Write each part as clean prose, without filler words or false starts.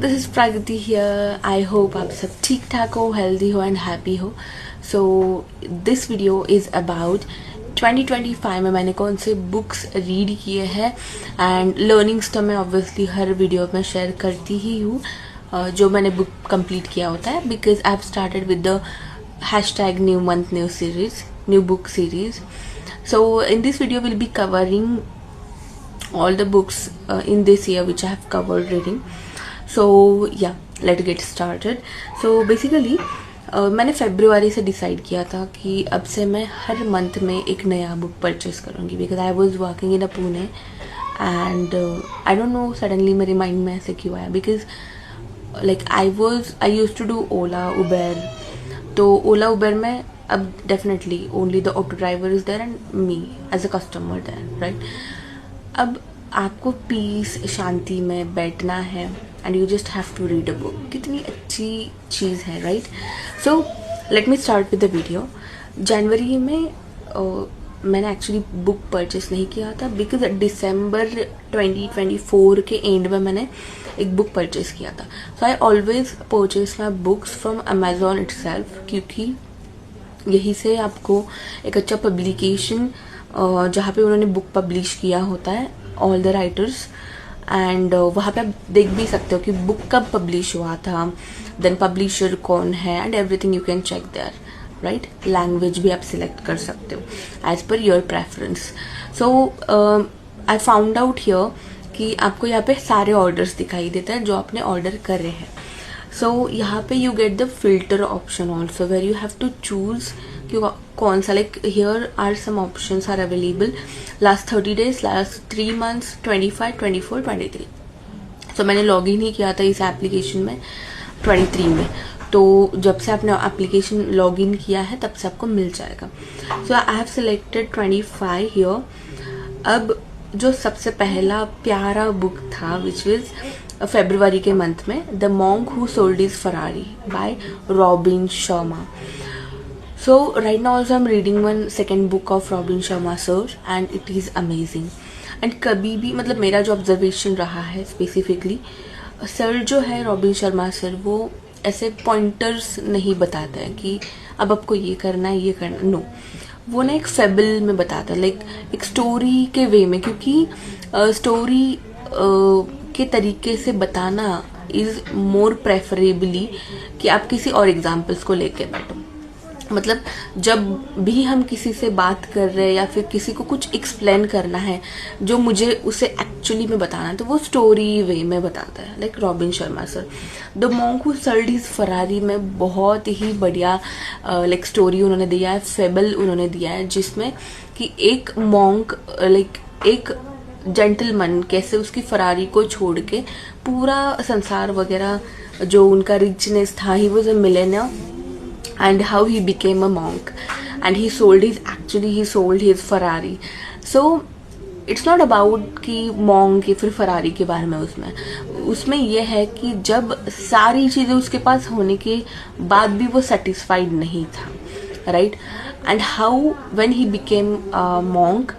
This is Prakriti here. I hope आप सब ठीक ठाक हो, हेल्दी हो एंड हैप्पी हो। So this video is about 2025 में मैंने कौन से बुक्स रीड किए हैं एंड लर्निंग्स तो मैं ऑब्वियसली हर वीडियो में शेयर करती ही हूँ जो मैंने बुक कंप्लीट किया होता है, because I have started with the hashtag new month new book series. So in this video we'll be covering all the books in this year which I have covered reading. So yeah, let's get started. So basically मैंने फरवरी से decide किया था कि अब से मैं हर month में एक नया बुक परचेज करूँगी, because I was working in Pune and I don't know suddenly मेरे माइंड में ऐसे क्यों आया, because like I use to do Ola Uber. तो ओला उबेर में अब definitely only the auto driver is there and me as a customer there, right. अब आपको पीस शांति में बैठना है and you just have to read a book. कितनी अच्छी चीज़ है, right. So let me start with the video. जनवरी में मैंने एक्चुअली बुक परचेस नहीं किया था, बिकॉज दिसंबर 2024 के एंड में मैंने एक बुक परचेस किया था. So I always purchase my books from Amazon itself, क्योंकि यहीं से आपको एक अच्छा पब्लिकेशन जहाँ पे उन्होंने बुक पब्लिश किया होता है, ऑल द राइटर्स, एंड वहाँ पे आप देख भी सकते हो कि बुक कब पब्लिश हुआ था, देन पब्लिशर कौन है and everything you can check there, right. Language भी आप सिलेक्ट कर सकते हो as per your preference. So I found out here कि आपको यहाँ पे सारे ऑर्डर्स दिखाई देते हैं जो आपने ऑर्डर करे हैं. सो यहाँ पे you get the filter option also, where you have to choose कि कौन सा, like here are some options are available last 30 days, last 3 months, 25, 24, 23. So मैंने लॉग इन ही किया था इस एप्लीकेशन में 23 में. तो जब से आपने एप्लीकेशन लॉग इन किया है तब से आपको मिल जाएगा. सो आई हैव सिलेक्टेड 25 हियर. अब जो सबसे पहला प्यारा बुक था विच इज फरवरी के मंथ में, the monk who sold his Ferrari bye robin Sharma. So right now also I'm reading one second book of Robin Sharma sir and it is amazing. And कभी भी मतलब मेरा जो ऑब्जर्वेशन रहा है स्पेसिफिकली, सर जो है रॉबिन शर्मा सर, वो ऐसे पॉइंटर्स नहीं बताता है कि अब आपको ये करना है, ये करना, नो. वो ना एक फेबल में बताता है, लाइक एक स्टोरी के वे में, क्योंकि स्टोरी के तरीके से बताना इज मोर प्रेफरेबली कि आप किसी और एग्जाम्पल्स को लेके बैठो. मतलब जब भी हम किसी से बात कर रहे हैं या फिर किसी को कुछ एक्सप्लेन करना है जो मुझे उसे एक्चुअली में बताना है, तो वो स्टोरी वे में बताता है, like robin Sharma sir. The monk who sold his Ferrari में बहुत ही बढ़िया लाइक स्टोरी उन्होंने दिया है, फेबल उन्होंने दिया है, जिसमें कि एक मॉन्क लाइक एक जेंटलमैन कैसे उसकी फरारी को छोड़ के पूरा संसार वगैरह जो उनका रिचनेस था, ही was a millionaire, and how he became a monk and he sold his Ferrari. So it's not about कि monk या फिर Ferrari के बारे में. उसमें ये है कि जब सारी चीजें उसके पास होने के बाद भी वो satisfied नहीं था, right. and how when he became a monk,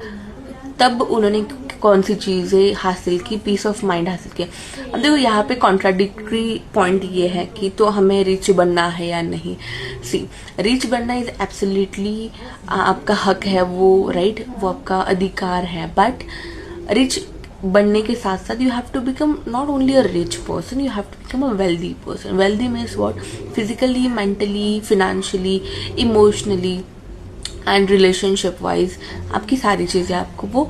तब उन्होंने कौन सी चीज़ें हासिल की, पीस ऑफ माइंड हासिल किया. अब देखो यहाँ पे कॉन्ट्राडिक्टरी पॉइंट ये है कि तो हमें रिच बनना है या नहीं. सी, रिच बनना इज एब्सोल्युटली आपका हक है, वो राइट, वो आपका अधिकार है. बट रिच बनने के साथ साथ you have to become not only a rich person, you have to become a wealthy person. Wealthy means what? Physically, mentally, financially, emotionally and relationship wise आपकी सारी चीज़ें आपको वो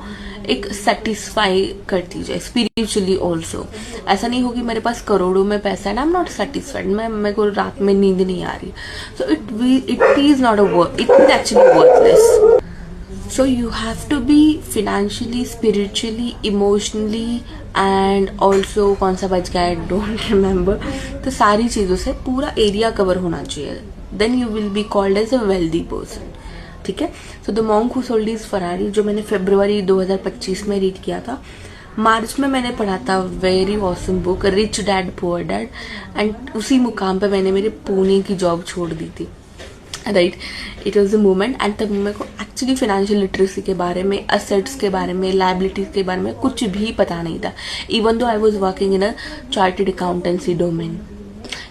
एक सेटिस्फाई करती जाए. स्पिरिचुअली ऑल्सो ऐसा नहीं हो कि मेरे पास करोड़ों में पैसा है and I am not satisfied, मेरे को रात में नींद नहीं आ रही. So it is not a work, it is actually worthless. So you have to be financially, spiritually, emotionally and also कौन सा बच गया, आई डोंट रिमेम्बर. तो सारी चीज़ों से पूरा एरिया कवर होना चाहिए, then you will be called as a wealthy person. ठीक है. So the monk who sold his Ferrari जो मैंने फरवरी 2025 में रीड किया था. मार्च में मैंने पढ़ा था very awesome book rich dad poor dad, and उसी मुकाम पे मैंने मेरे पुणे की जॉब छोड़ दी थी right. It was the moment and तब मेरे को एक्चुअली फाइनेंशियल लिटरेसी के बारे में, असेट्स के बारे में, लाइबिलिटीज के बारे में कुछ भी पता नहीं था, even though I was working in a chartered accountancy domain.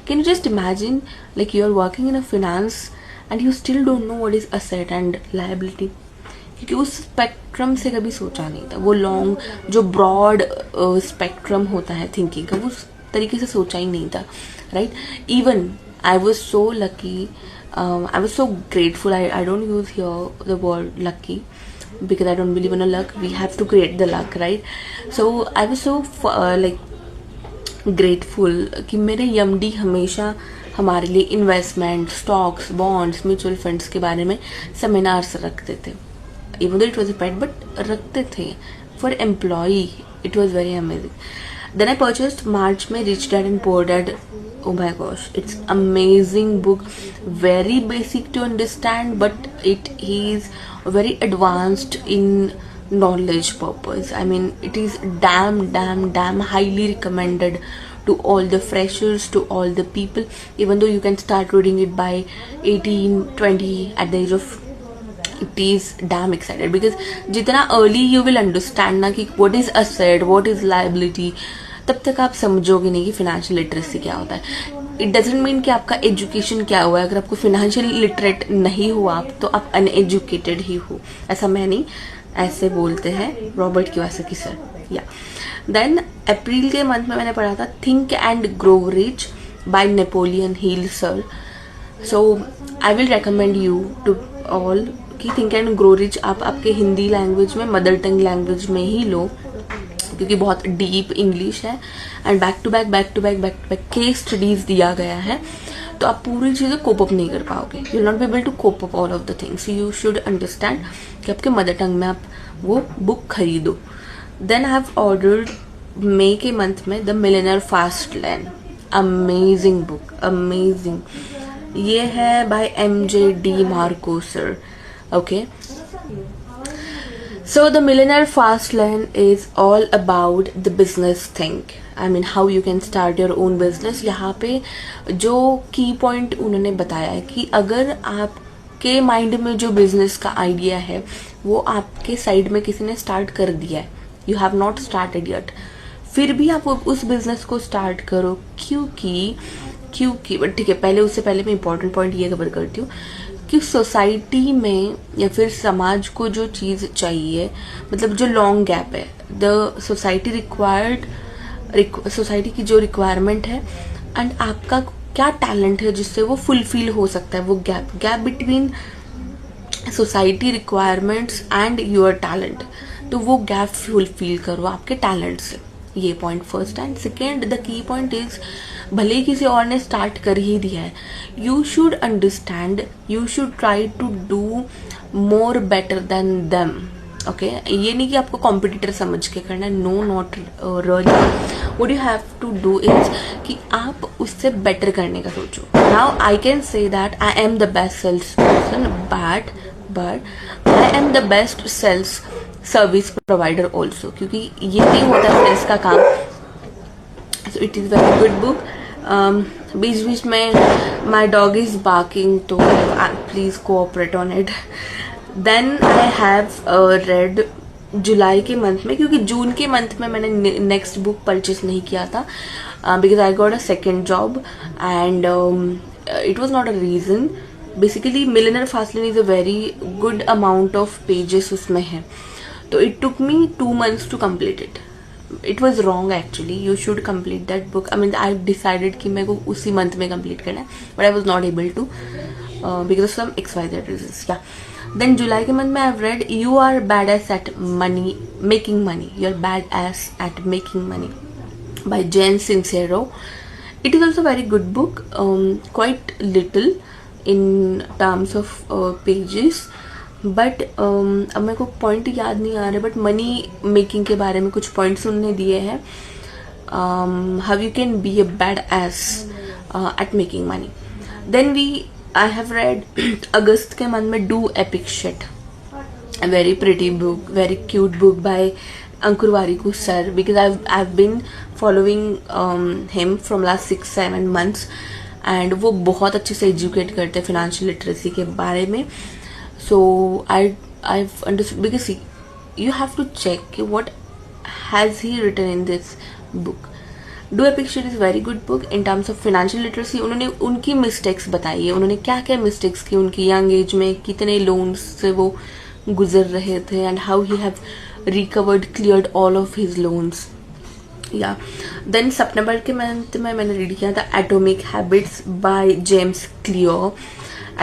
Can you just imagine, like you are working in a finance and you still don't know what is asset and liability, क्योंकि उस spectrum से कभी सोचा नहीं था. वो long जो broad spectrum होता है थिंकिंग का, वो उस तरीके से सोचा ही नहीं था. Right. Even I was so lucky, I was so grateful. I don't use here the word lucky because I don't believe in a luck. We have to create the luck, right? So I was so like grateful कि मेरे MD हमेशा हमारे लिए investment, stocks, bonds, mutual funds के बारे में seminars रखते थे. Even though it was a pet, but रखते थे for employee. It was very amazing. Then I purchased March में Rich Dad and Poor Dad. Oh my gosh, it's amazing book, very basic to understand, but it is very advanced in knowledge purpose. I mean, it is damn highly recommended to all the freshers, to all the people, even though you can start reading it by 18, 20 at the age of, it is damn excited because जितना early you will understand ना कि what is asset, what is liability, तब तक आप समझोगे नहीं कि financial literacy क्या होता है. इट डजेंट मीन कि आपका एजुकेशन क्या हुआ है. अगर आपको फाइनेंशियल लिटरेट नहीं हुआ आप, तो आप अनएजुकेटेड ही हो. ऐसा मैं नहीं, ऐसे बोलते हैं रॉबर्ट कियोसाकी सर. या देन अप्रैल के मंथ में मैंने पढ़ा था think and grow rich by Napoleon Hill sir. So I will recommend you to all कि थिंक एंड ग्रो रिच आप आपके हिंदी लैंग्वेज में, मदर टंग लैंग्वेज में ही लो, क्योंकि बहुत डीप इंग्लिश है and back to back case studies दिया गया है, तो आप पूरी चीज़ें कोप अप नहीं कर पाओगे. You will not be able to cope up all of the things. You should understand कि आपके मदर टंग में आप वो बुक खरीदो. देन आई हैव ऑर्डर्ड मई के मंथ में the millionaire fast lane. Amazing book, amazing. ये है by MJ D Marco sir. Okay. So the Millionaire Fast Lane is all about the business thing. I mean how you can start your own business. यहाँ पे जो की point उन्होंने बताया है कि अगर आपके माइंड में जो बिजनेस का आइडिया है वो आपके साइड में किसी ने स्टार्ट कर दिया है, you have not started yet, फिर भी आप उस बिजनेस को स्टार्ट करो. क्योंकि बट ठीक है, पहले उससे पहले मैं इंपॉर्टेंट पॉइंट ये कवर करती हूँ कि सोसाइटी में या फिर समाज को जो चीज़ चाहिए, मतलब जो लॉन्ग गैप है, द सोसाइटी रिक्वायर्ड, सोसाइटी की जो रिक्वायरमेंट है एंड आपका क्या टैलेंट है जिससे वो फुलफिल हो सकता है. वो gap between society requirements and your talent, तो वो गैप फुलफिल करो आपके टैलेंट से. ये point first. And second, the key point is भले ही किसी और ने स्टार्ट कर ही दिया है, you should understand, you should try to do more better than them. Okay. ये नहीं कि आपको कॉम्पिटिटर समझ के करना है, no, not really. What you have to do is कि आप उससे बेटर करने का सोचो. Now I can say that I am the best sales person, but I am the best sales service provider also, क्योंकि ये नहीं होता है सेल्स का काम. सो it is very good book. बीच बीच में माई डॉग इज बार्किंग, तो please cooperate on it. Then I have read जुलाई के मंथ में, क्योंकि जून के मंथ में मैंने नेक्स्ट बुक परचेस नहीं किया था because I got a second job and it was not a reason. Basically millionaire fast lane is a very good amount of pages उसमें है, तो it took me 2 months to complete it. It was wrong actually. You should complete that book. I mean, I decided कि मेरे को उसी month में complete करना है, but I was not able to because of some XYZ reasons. Yeah. Then July के month में I've read You Are Badass at Making Money. You're badass at making money by Jen Sincero. It is also a very good book. Quite little in terms of pages. But अब मेरे को point याद नहीं आ रहे, but money making के बारे में कुछ पॉइंट्स उन्होंने दिए हैं. How you can be a badass at making money. Then I have read अगस्त के मंथ में do epic shit, a very pretty book, very cute book by Ankur Warikoo sir, because I've been following him from last 6-7 months and वो बहुत अच्छे से educate करते हैं financial literacy के बारे में. So I understood because you have to check what has he written in this book. Do Appreciate is very good book in terms of financial literacy. उन्होंने उनकी मिस्टेक्स बताई है, उन्होंने क्या क्या मिस्टेक्स की उनकी यंग एज में, कितने लोन्स से वो गुजर रहे थे and how he have recovered cleared all of his loans. या देन सितंबर के मंथ में मैंने रीड किया था atomic habits by James clear.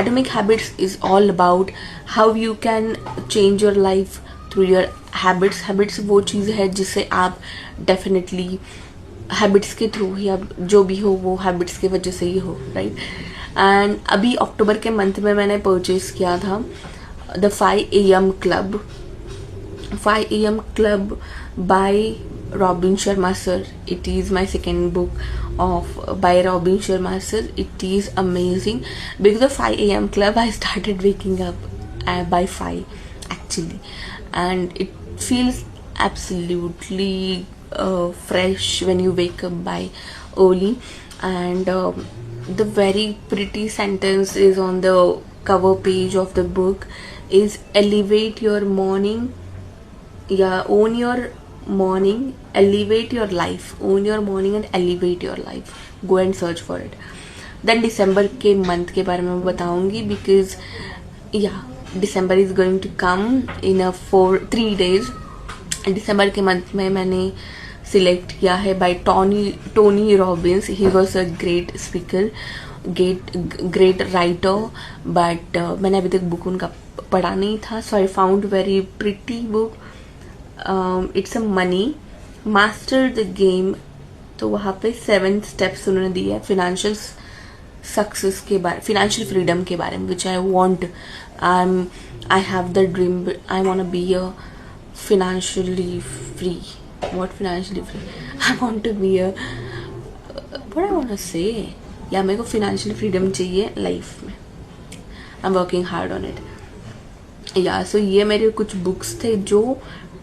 Atomic Habits is all about how you can change your life through your habits. Habits वो चीज़ है जिससे आप डेफिनेटली हैबिट्स के थ्रू ही, आप जो भी हो वो हैबिट्स की वजह से ही हो, राइट. एंड अभी अक्टूबर के मंथ में मैंने परचेज किया था the 5 AM Club. 5 AM Club by Robin Sharma sir. It is my second book by Robin Sharma sir. It is amazing. Because of 5 AM Club I started waking up by 5 actually, and it feels absolutely fresh when you wake up by early. And the very pretty sentence is on the cover page of the book is elevate your morning. Own your morning, elevate your life. Own your morning and elevate your life. Go and search for it. Then दिसंबर के month के बारे में बताऊंगी because December is going to come in 3 days. दिसंबर के month में मैंने सिलेक्ट किया है by Tony Robbins. He was a great speaker, great writer, but मैंने अभी तक बुक उनका पढ़ा नहीं था. So I found very pretty book. It's a money master the game. तो वहाँ पे 7 steps उन्होंने दिए है फिनेंशियल सक्सेस के बारे, फिनेंशियल फ्रीडम के बारे में, which I want. I have the dream. I want to be a financially free. What financially free? I want to be a what I want to say. मेरे को financial freedom चाहिए life में. I'm working hard on it. So ये मेरे कुछ books थे जो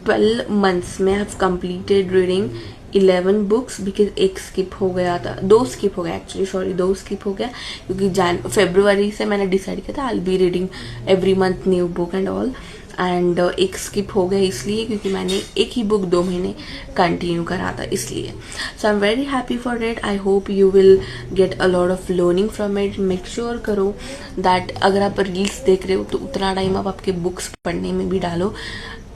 12 months में have completed reading 11 books because एक स्किप हो गया था, 2 स्किप हो गया एक्चुअली, सॉरी 2 स्किप हो गया क्योंकि फरवरी से मैंने डिसाइड किया था I will be reading every month new book and all. And एक स्किप हो गया इसलिए क्योंकि मैंने एक ही बुक 2 महीने कंटिन्यू करा था इसलिए. So I am very happy for it. I hope you will get a lot of learning from it. Make sure करो दैट अगर आप रील्स देख रहे हो तो उतना टाइम आप आपके बुक्स पढ़ने में भी डालो,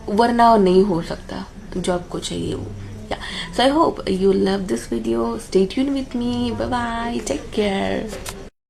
वरना नहीं हो सकता जो आपको चाहिए वो. So I hope you love this video. Stay tuned with me. Bye bye. Take care.